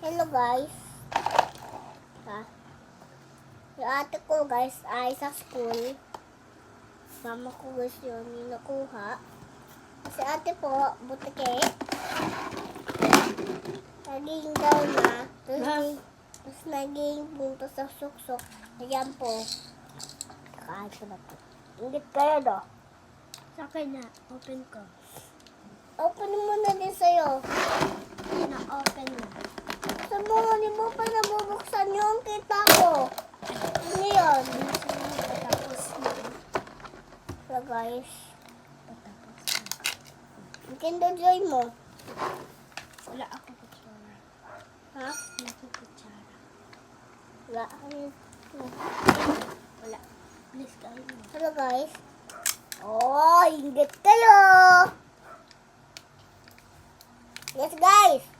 Hello guys. Yung ate ko guys ay sa school. Mama ko guys yun yung nakuha. Si ate po, butike. Naging daw na. Tapos naging punto sa suksok. Ayan po. Kahit ko na po. Ingit kayo do. Sa akin na, open ko. Open mo na din sa'yo. Na-open na. Sa mga di mo pa nabubuksan yung kita ko. Ano yun? Tapos na. So guys, Patapos na. yung Kinder Joy mo. Wala ako kutsara. Ha? Wala ako kutsara. Wala. Wala. Please, kain mo. Hello guys. Oh, ingit kayo. Yes guys.